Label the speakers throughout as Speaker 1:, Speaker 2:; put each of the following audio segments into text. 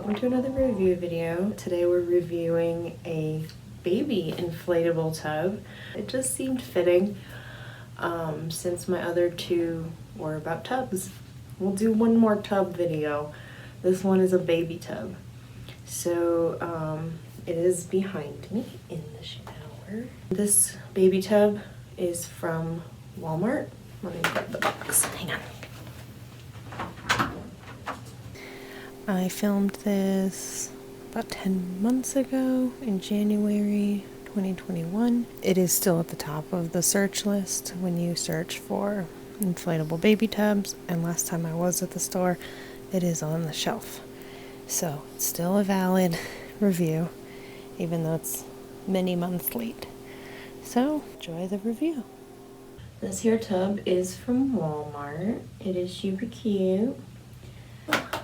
Speaker 1: welcome to another review video. Today we're reviewing a baby inflatable tub. It just seemed fitting since my other two were about tubs. We'll do one more tub video. This one is a baby tub. So it is behind me in the shower. This baby tub is from Walmart. Let me grab the box, hang on. I filmed this about 10 months ago in January 2021. It is still at the top of the search list when you search for inflatable baby tubs, and last time I was at the store, it is on the shelf. So it's still a valid review, even though it's many months late. So enjoy the review. This here tub is from Walmart. It is super cute.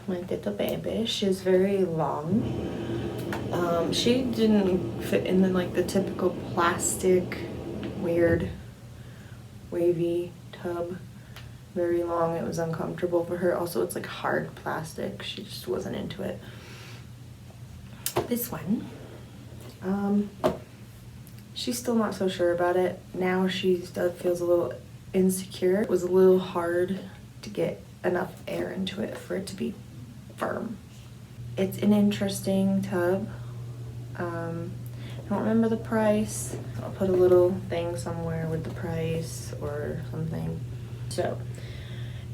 Speaker 1: My little baby, she's very long. She didn't fit in the typical plastic, weird, wavy tub. Very long, it was uncomfortable for her. Also, it's like hard plastic. She just wasn't into it. This one, she's still not so sure about it. Now she still feels a little insecure. It was a little hard to get enough air into it for it to be firm. It's an interesting tub. I don't remember the price. I'll put a little thing somewhere with the price or something. So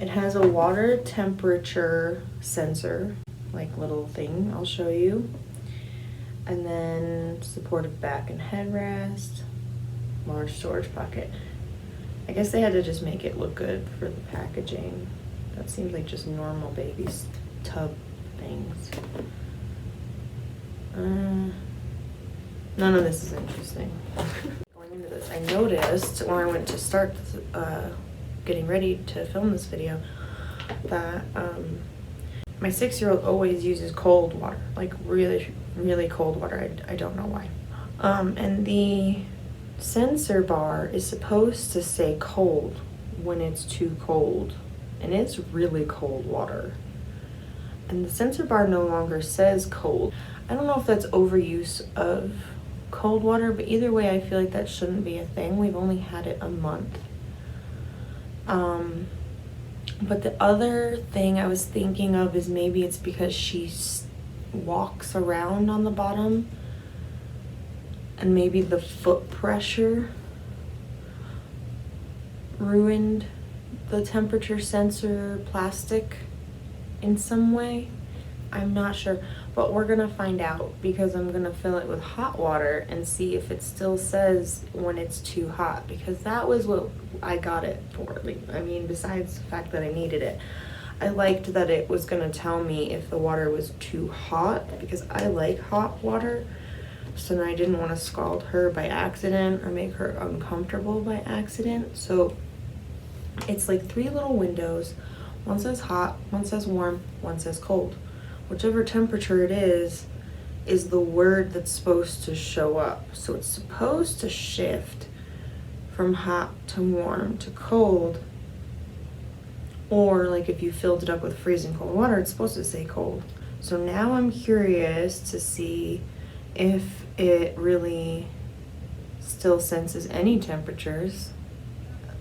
Speaker 1: it has a water temperature sensor, like little thing I'll show you, and then supportive back and headrest, large storage pocket. I guess they had to just make it look good for the packaging. That seems like just normal baby's tub things. None of this is interesting. Going into this, I noticed when I went to start getting ready to film this video that my 6-year-old always uses cold water, like really, really cold water. I don't know why. And the sensor bar is supposed to say cold when it's too cold, and it's really cold water. And the sensor bar no longer says cold. I don't know if that's overuse of cold water, but either way, I feel like that shouldn't be a thing. We've only had it a month. But the other thing I was thinking of is maybe it's because she walks around on the bottom, and maybe the foot pressure ruined the temperature sensor plastic in some way. I'm not sure, but we're gonna find out because I'm gonna fill it with hot water and see if it still says when it's too hot, because that was what I got it for. I mean, besides the fact that I needed it, I liked that it was gonna tell me if the water was too hot, because I like hot water. So then I didn't want to scald her by accident or make her uncomfortable by accident. So it's like 3 little windows. One says hot, one says warm, one says cold. Whichever temperature it is the word that's supposed to show up. So it's supposed to shift from hot to warm to cold. Or like if you filled it up with freezing cold water, it's supposed to say cold. So now I'm curious to see if it really still senses any temperatures,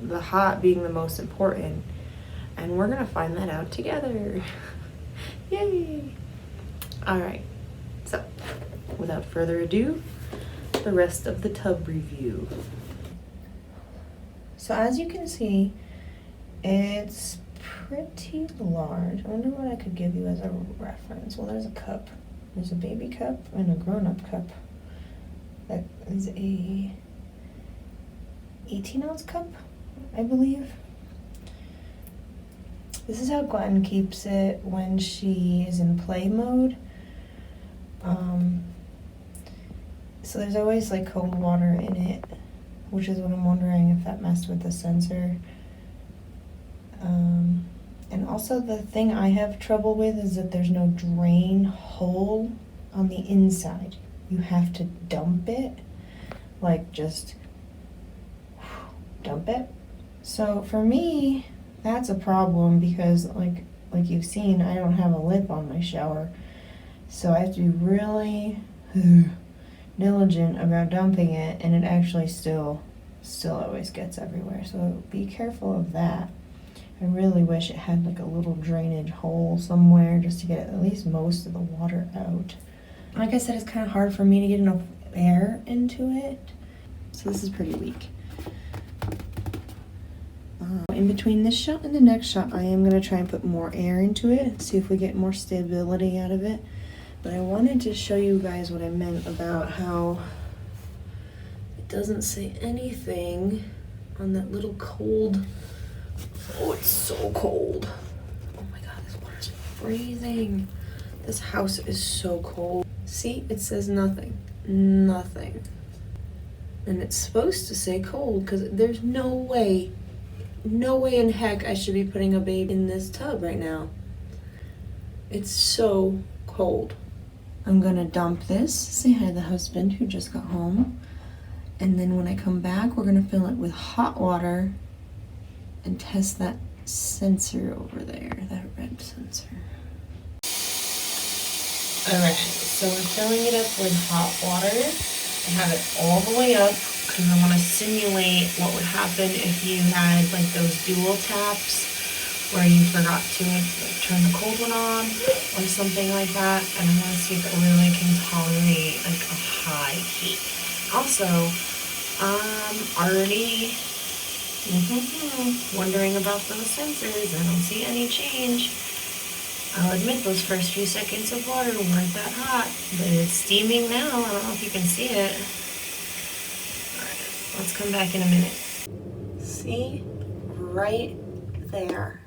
Speaker 1: the hot being the most important. And we're gonna find that out together. Yay! Alright, so without further ado, the rest of the tub review. So as you can see, it's pretty large. I wonder what I could give you as a reference. Well, there's a cup. There's a baby cup and a grown-up cup. That is a 18-ounce cup, I believe. This is how Gwen keeps it when she is in play mode. So there's always like cold water in it, which is what I'm wondering if that messed with the sensor. And also the thing I have trouble with is that there's no drain hole on the inside. You have to dump it, like just dump it. So for me, that's a problem because like you've seen, I don't have a lip on my shower. So I have to be really diligent about dumping it, and it actually still always gets everywhere. So be careful of that. I really wish it had like a little drainage hole somewhere just to get at least most of the water out. Like I said, it's kind of hard for me to get enough air into it. So this is pretty weak. In between this shot and the next shot, I am going to try and put more air into it, see if we get more stability out of it. But I wanted to show you guys what I meant about how it doesn't say anything on that little cold. Oh, it's so cold. Oh my god, this water's freezing. This house is so cold. See, it says nothing. Nothing. And it's supposed to say cold because there's no way in heck I should be putting a baby in this tub right now. It's so cold. I'm gonna dump this, say hi to the husband who just got home, and then when I come back, we're gonna fill it with hot water and test that sensor over there, that red sensor. Alright, so we're filling it up with hot water. I have it all the way up because I want to simulate what would happen if you had like those dual taps where you forgot to like turn the cold one on or something like that, and I want to see if it really can tolerate like a high heat. Also, already wondering about those sensors. I don't see any change. I'll admit those first few seconds of water weren't that hot, but it's steaming now. I don't know if you can see it. Alright, let's come back in a minute. See? Right there.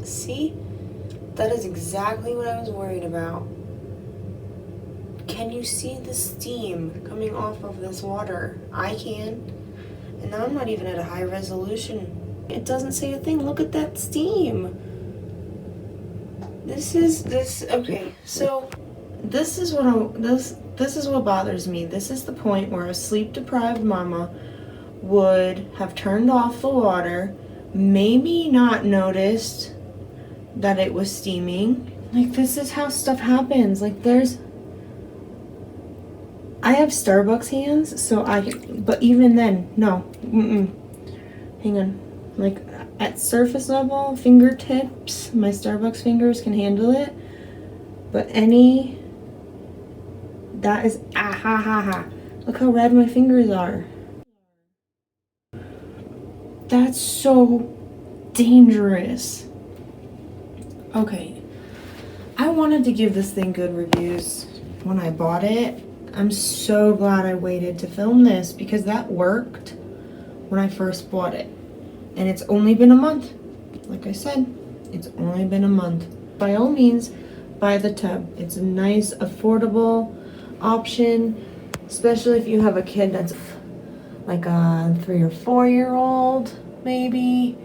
Speaker 1: See? That is exactly what I was worried about. Can you see the steam coming off of this water? I can. And now I'm not even at a high resolution. It doesn't say a thing. Look at that steam. Okay, so this is what bothers me. This is the point where a sleep-deprived mama would have turned off the water, maybe not noticed that it was steaming. Like, this is how stuff happens. Like, I have Starbucks hands, so but even then, no. Hang on. Like, at surface level, fingertips, my Starbucks fingers can handle it. But that is, look how red my fingers are. That's so dangerous. Okay, I wanted to give this thing good reviews when I bought it. I'm so glad I waited to film this because that worked when I first bought it. And it's only been a month. Like I said, it's only been a month. By all means, buy the tub. It's a nice, affordable option, especially if you have a kid that's like a 3 or 4 year old, maybe.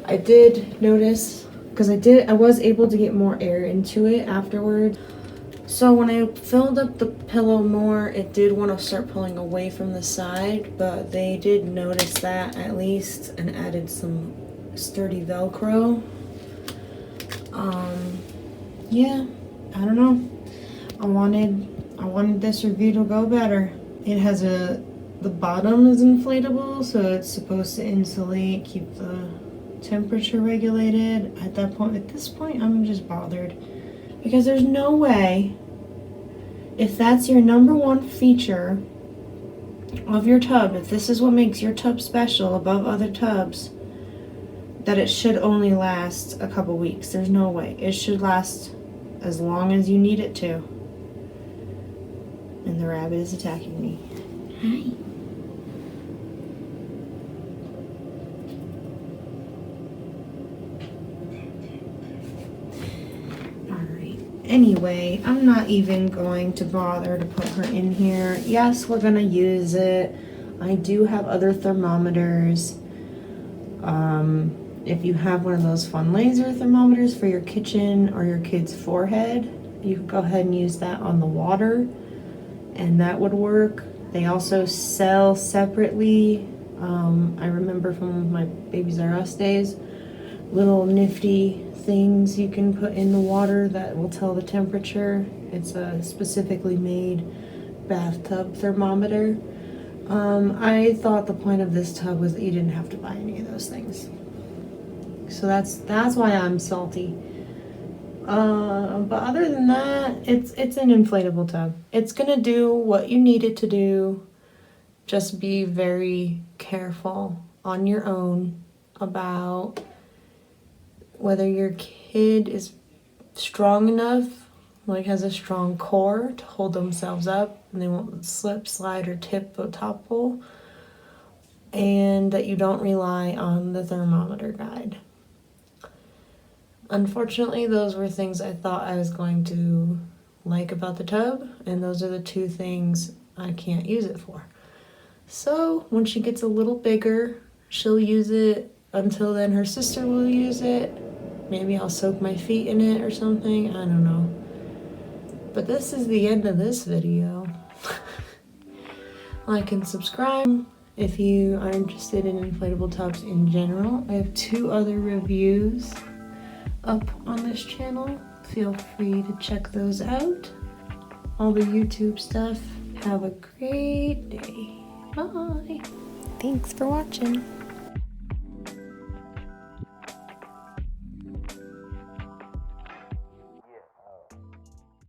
Speaker 1: I did notice, because I was able to get more air into it afterwards. So when I filled up the pillow more, it did want to start pulling away from the side, but they did notice that at least and added some sturdy Velcro. Yeah, I don't know. I wanted this review to go better. It has the bottom is inflatable, so it's supposed to insulate, keep the temperature regulated. At this point, I'm just bothered. Because there's no way, if that's your number one feature of your tub, if this is what makes your tub special above other tubs, that it should only last a couple weeks. There's no way. It should last as long as you need it to. And the rabbit is attacking me. Hi. Anyway, I'm not even going to bother to put her in here. Yes, we're gonna use it. I do have other thermometers. If you have one of those fun laser thermometers for your kitchen or your kid's forehead, you can go ahead and use that on the water, and that would work. They also sell separately. I remember from my Babies R Us days, little nifty things you can put in the water that will tell the temperature. It's a specifically made bathtub thermometer. I thought the point of this tub was that you didn't have to buy any of those things. So that's why I'm salty. But other than that, it's an inflatable tub. It's gonna do what you need it to do. Just be very careful on your own about whether your kid is strong enough, like has a strong core to hold themselves up and they won't slip, slide, or tip or topple, and that you don't rely on the thermometer guide. Unfortunately, those were things I thought I was going to like about the tub, and those are the two things I can't use it for. So when she gets a little bigger, she'll use it. Until then, her sister will use it. Maybe I'll soak my feet in it or something. I don't know. But this is the end of this video. Like and subscribe if you are interested in inflatable tubs in general. I have 2 other reviews up on this channel. Feel free to check those out. All the YouTube stuff. Have a great day. Bye.
Speaker 2: Thanks for watching.